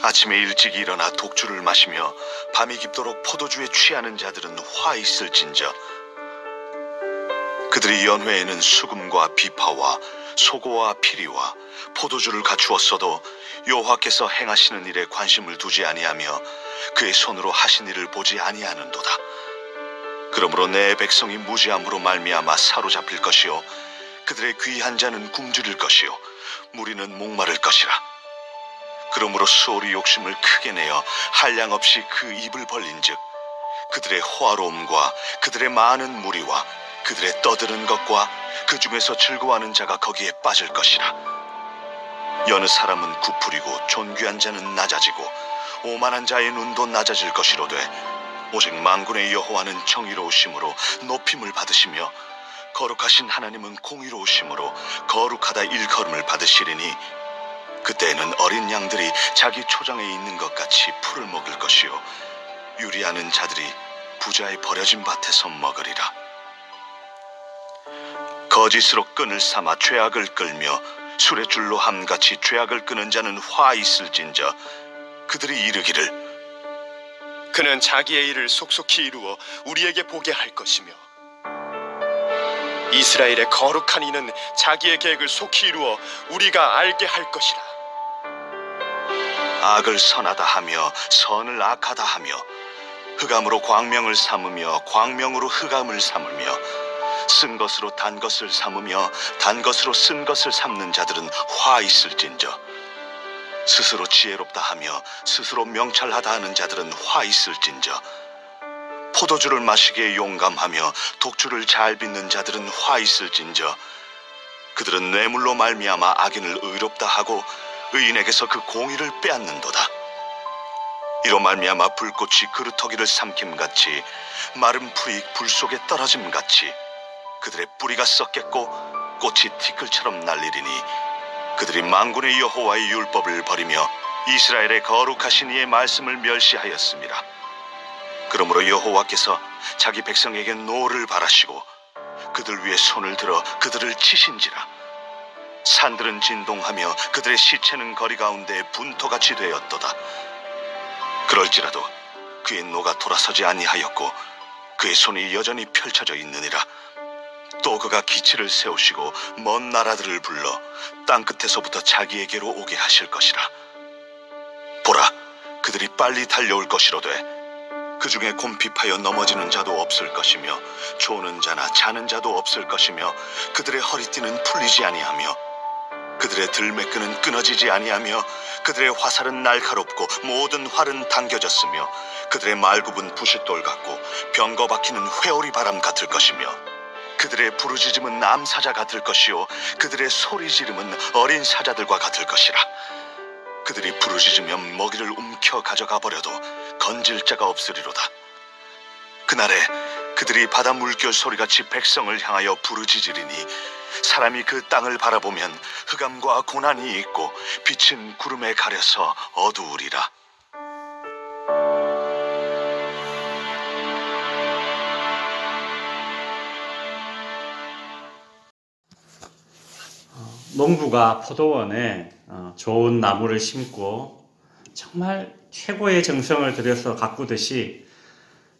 아침에 일찍 일어나 독주를 마시며 밤이 깊도록 포도주에 취하는 자들은 화 있을진저. 그들의 연회에는 수금과 비파와 소고와 피리와 포도주를 갖추었어도 여호와께서 행하시는 일에 관심을 두지 아니하며 그의 손으로 하신 일을 보지 아니하는도다. 그러므로 내 백성이 무지함으로 말미암아 사로잡힐 것이요 그들의 귀한 자는 굶주릴 것이요 무리는 목마를 것이라. 그러므로 수월이 욕심을 크게 내어 한량없이 그 입을 벌린즉 그들의 호화로움과 그들의 많은 무리와 그들의 떠드는 것과 그 중에서 즐거워하는 자가 거기에 빠질 것이라. 여느 사람은 구풀이고 존귀한 자는 낮아지고 오만한 자의 눈도 낮아질 것이로되 오직 만군의 여호와는 정의로우심으로 높임을 받으시며 거룩하신 하나님은 공의로우심으로 거룩하다 일컬음을 받으시리니 그때에는 어린 양들이 자기 초장에 있는 것 같이 풀을 먹을 것이요 유리하는 자들이 부자의 버려진 밭에서 먹으리라. 거짓으로 끈을 삼아 죄악을 끌며 술의 줄로 함같이 죄악을 끄는 자는 화 있을진저. 그들이 이르기를 그는 자기의 일을 속속히 이루어 우리에게 보게 할 것이며 이스라엘의 거룩한 이는 자기의 계획을 속히 이루어 우리가 알게 할 것이라. 악을 선하다 하며 선을 악하다 하며 흑암으로 광명을 삼으며 광명으로 흑암을 삼으며 쓴 것으로 단 것을 삼으며 단 것으로 쓴 것을 삼는 자들은 화 있을진저. 스스로 지혜롭다 하며 스스로 명찰하다 하는 자들은 화 있을진저. 포도주를 마시기에 용감하며 독주를 잘 빚는 자들은 화 있을진저. 그들은 뇌물로 말미암아 악인을 의롭다 하고 의인에게서 그 공의를 빼앗는도다. 이로 말미암아 불꽃이 그루터기를 삼킴같이 마른 풀이 불 속에 떨어짐같이 그들의 뿌리가 썩겠고 꽃이 티끌처럼 날리리니 그들이 만군의 여호와의 율법을 버리며 이스라엘의 거룩하신 이의 말씀을 멸시하였습니다. 그러므로 여호와께서 자기 백성에게 노를 바라시고 그들 위에 손을 들어 그들을 치신지라. 산들은 진동하며 그들의 시체는 거리 가운데 분토같이 되었도다. 그럴지라도 그의 노가 돌아서지 아니하였고 그의 손이 여전히 펼쳐져 있느니라. 또 그가 기치를 세우시고 먼 나라들을 불러 땅끝에서부터 자기에게로 오게 하실 것이라. 보라, 그들이 빨리 달려올 것이로되 그 중에 곰핍하여 넘어지는 자도 없을 것이며 조는 자나 자는 자도 없을 것이며 그들의 허리띠는 풀리지 아니하며 그들의 들매끈은 끊어지지 아니하며 그들의 화살은 날카롭고 모든 활은 당겨졌으며 그들의 말굽은 부싯돌 같고 병거 박히는 회오리 바람 같을 것이며 그들의 부르짖음은 암사자 같을 것이요 그들의 소리 지름은 어린 사자들과 같을 것이라. 그들이 부르짖으면 먹이를 움켜 가져가 버려도 건질 자가 없으리로다. 그날에 그들이 바다 물결 소리같이 백성을 향하여 부르짖으리니 사람이 그 땅을 바라보면 흑암과 고난이 있고 빛은 구름에 가려서 어두우리라. 농부가 포도원에 좋은 나무를 심고 정말 최고의 정성을 들여서 가꾸듯이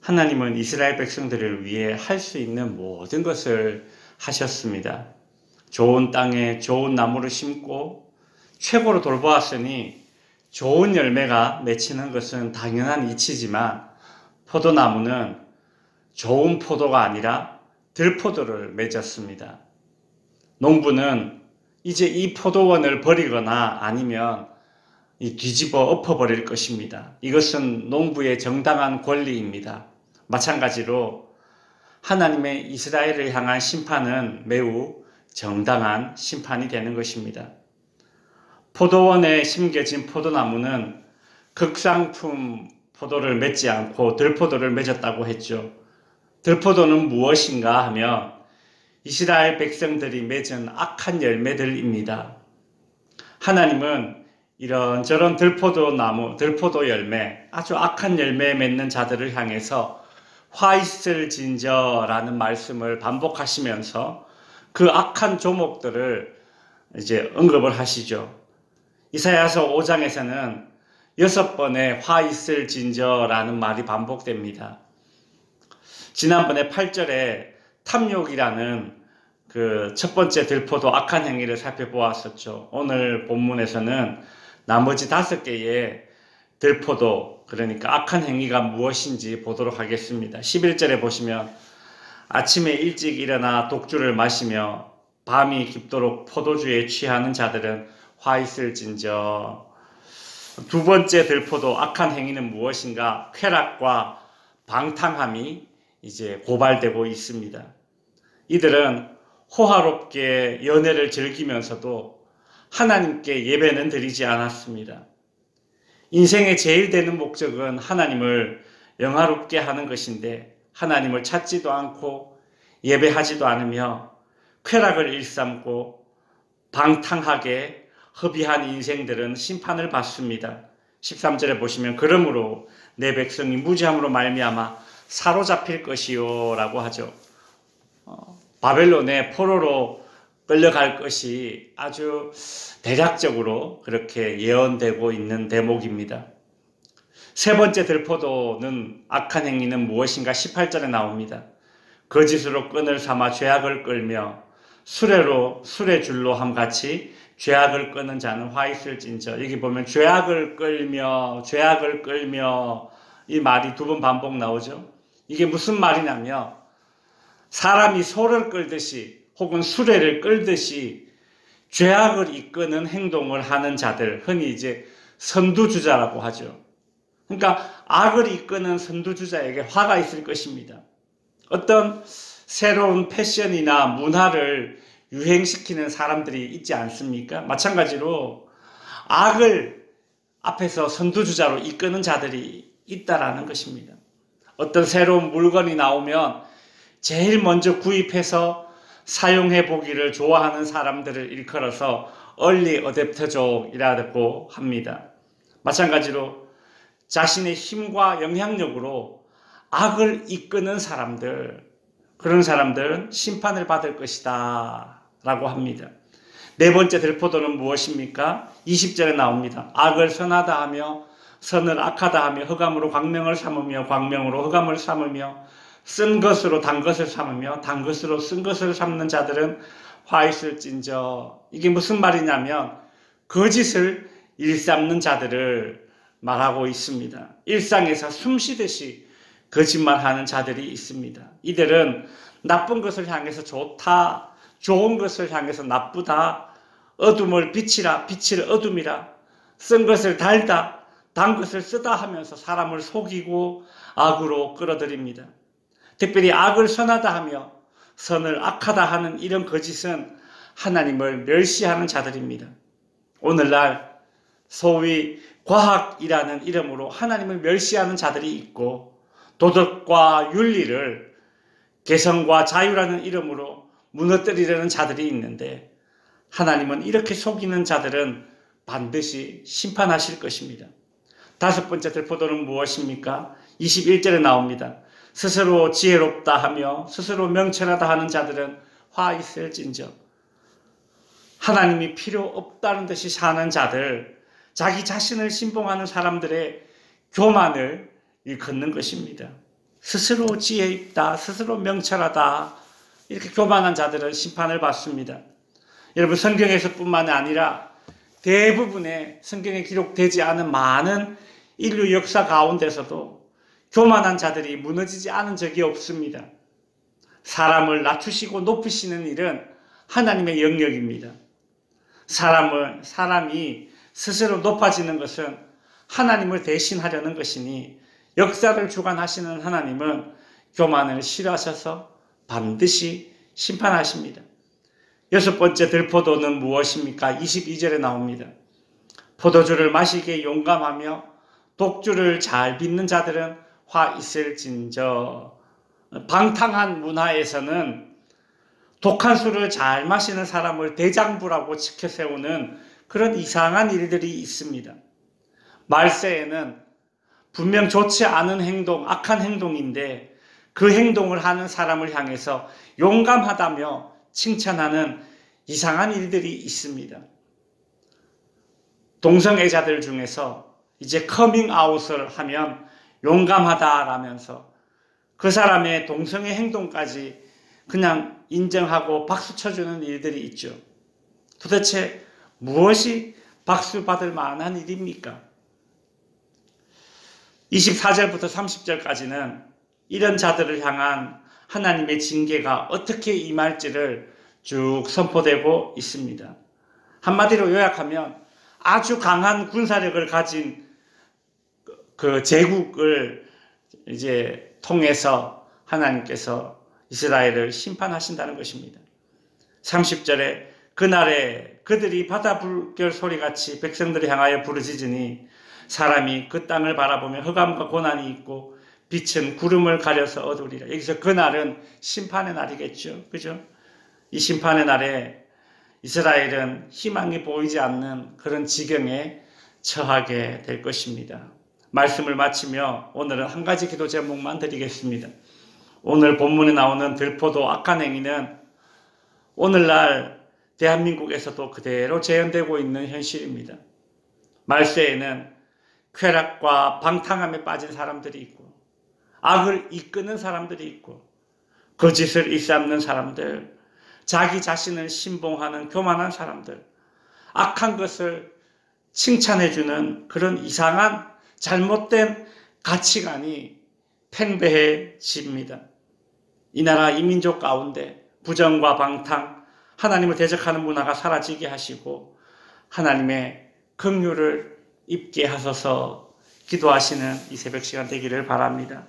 하나님은 이스라엘 백성들을 위해 할 수 있는 모든 것을 하셨습니다. 좋은 땅에 좋은 나무를 심고 최고로 돌보았으니 좋은 열매가 맺히는 것은 당연한 이치지만 포도나무는 좋은 포도가 아니라 들포도를 맺었습니다. 농부는 이제 이 포도원을 버리거나 아니면 뒤집어 엎어버릴 것입니다. 이것은 농부의 정당한 권리입니다. 마찬가지로 하나님의 이스라엘을 향한 심판은 매우 정당한 심판이 되는 것입니다. 포도원에 심겨진 포도나무는 극상품 포도를 맺지 않고 들포도를 맺었다고 했죠. 들포도는 무엇인가 하면 이스라엘 백성들이 맺은 악한 열매들입니다. 하나님은 이런저런 들포도 열매, 아주 악한 열매 맺는 자들을 향해서 화 있을진저라는 말씀을 반복하시면서 그 악한 조목들을 이제 언급을 하시죠. 이사야서 5장에서는 6번의 화 있을진저라는 말이 반복됩니다. 지난번에 8절에 탐욕이라는 그 첫 번째 들포도 악한 행위를 살펴보았었죠. 오늘 본문에서는 나머지 5개의 들포도, 그러니까 악한 행위가 무엇인지 보도록 하겠습니다. 11절에 보시면 아침에 일찍 일어나 독주를 마시며 밤이 깊도록 포도주에 취하는 자들은 화 있을진저. 두 번째 들포도 악한 행위는 무엇인가? 쾌락과 방탕함이 이제 고발되고 있습니다. 이들은 호화롭게 연애를 즐기면서도 하나님께 예배는 드리지 않았습니다. 인생의 제일 되는 목적은 하나님을 영화롭게 하는 것인데 하나님을 찾지도 않고 예배하지도 않으며 쾌락을 일삼고 방탕하게 허비한 인생들은 심판을 받습니다. 13절에 보시면 그러므로 내 백성이 무지함으로 말미암아 사로잡힐 것이요 라고 하죠. 바벨론의 포로로 끌려갈 것이 아주 대략적으로 그렇게 예언되고 있는 대목입니다. 세 번째 들포도는 악한 행위는 무엇인가? 18절에 나옵니다. 거짓으로 끈을 삼아 죄악을 끌며 술의 줄로 함같이 죄악을 끄는 자는 화 있을진저. 여기 보면 죄악을 끌며 이 말이 2번 반복 나오죠. 이게 무슨 말이냐면 사람이 소를 끌듯이 혹은 수레를 끌듯이 죄악을 이끄는 행동을 하는 자들, 흔히 이제 선두주자라고 하죠. 그러니까 악을 이끄는 선두주자에게 화가 있을 것입니다. 어떤 새로운 패션이나 문화를 유행시키는 사람들이 있지 않습니까? 마찬가지로 악을 앞에서 선두주자로 이끄는 자들이 있다라는 것입니다. 어떤 새로운 물건이 나오면 제일 먼저 구입해서 사용해 보기를 좋아하는 사람들을 일컬어서 얼리 어댑터족이라고 합니다. 마찬가지로 자신의 힘과 영향력으로 악을 이끄는 사람들, 그런 사람들은 심판을 받을 것이다 라고 합니다. 네 번째 들포도는 무엇입니까? 20절에 나옵니다. 악을 선하다 하며 선을 악하다 하며 흑암으로 광명을 삼으며 광명으로 흑암을 삼으며 쓴 것으로 단 것을 삼으며 단 것으로 쓴 것을 삼는 자들은 화 있을진저. 이게 무슨 말이냐면 거짓을 일삼는 자들을 말하고 있습니다. 일상에서 숨쉬듯이 거짓말하는 자들이 있습니다. 이들은 나쁜 것을 향해서 좋다, 좋은 것을 향해서 나쁘다, 어둠을 빛이라, 빛을 어둠이라, 쓴 것을 달다, 단 것을 쓰다 하면서 사람을 속이고 악으로 끌어들입니다. 특별히 악을 선하다 하며 선을 악하다 하는 이런 거짓은 하나님을 멸시하는 자들입니다. 오늘날 소위 과학이라는 이름으로 하나님을 멸시하는 자들이 있고 도덕과 윤리를 개성과 자유라는 이름으로 무너뜨리려는 자들이 있는데 하나님은 이렇게 속이는 자들은 반드시 심판하실 것입니다. 다섯 번째 들포도는 무엇입니까? 21절에 나옵니다. 스스로 지혜롭다 하며 스스로 명철하다 하는 자들은 화 있을진저. 하나님이 필요 없다는 듯이 사는 자들, 자기 자신을 신봉하는 사람들의 교만을 일컫는 것입니다. 스스로 지혜 있다, 스스로 명철하다, 이렇게 교만한 자들은 심판을 받습니다. 여러분, 성경에서뿐만 아니라 대부분의 성경에 기록되지 않은 많은 인류 역사 가운데서도 교만한 자들이 무너지지 않은 적이 없습니다. 사람을 낮추시고 높이시는 일은 하나님의 영역입니다. 사람이 스스로 높아지는 것은 하나님을 대신하려는 것이니 역사를 주관하시는 하나님은 교만을 싫어하셔서 반드시 심판하십니다. 여섯 번째 들포도는 무엇입니까? 22절에 나옵니다. 포도주를 마시기에 용감하며 독주를 잘 빚는 자들은 화 있을진저. 방탕한 문화에서는 독한 술을 잘 마시는 사람을 대장부라고 치켜세우는 그런 이상한 일들이 있습니다. 말세에는 분명 좋지 않은 행동, 악한 행동인데 그 행동을 하는 사람을 향해서 용감하다며 칭찬하는 이상한 일들이 있습니다. 동성애자들 중에서 이제 커밍아웃을 하면 용감하다라면서 그 사람의 동성애 행동까지 그냥 인정하고 박수 쳐주는 일들이 있죠. 도대체 무엇이 박수 받을 만한 일입니까? 24절부터 30절까지는 이런 자들을 향한 하나님의 징계가 어떻게 임할지를 쭉 선포되고 있습니다. 한마디로 요약하면 아주 강한 군사력을 가진 그 제국을 이제 통해서 하나님께서 이스라엘을 심판하신다는 것입니다. 30절에 그날에 그들이 바다 불결 소리같이 백성들을 향하여 부르짖으니 사람이 그 땅을 바라보며 흑암과 고난이 있고 빛은 구름을 가려서 어두우리라. 여기서 그날은 심판의 날이겠죠. 그죠? 이 심판의 날에 이스라엘은 희망이 보이지 않는 그런 지경에 처하게 될 것입니다. 말씀을 마치며 오늘은 한 가지 기도 제목만 드리겠습니다. 오늘 본문에 나오는 들포도 악한 행위는 오늘날 대한민국에서도 그대로 재현되고 있는 현실입니다. 말세에는 쾌락과 방탕함에 빠진 사람들이 있고 악을 이끄는 사람들이 있고 거짓을 일삼는 사람들, 자기 자신을 신봉하는 교만한 사람들, 악한 것을 칭찬해주는 그런 이상한 잘못된 가치관이 팽배해집니다. 이 나라 이민족 가운데 부정과 방탕, 하나님을 대적하는 문화가 사라지게 하시고 하나님의 긍휼을 입게 하소서 기도하시는 이 새벽 시간 되기를 바랍니다.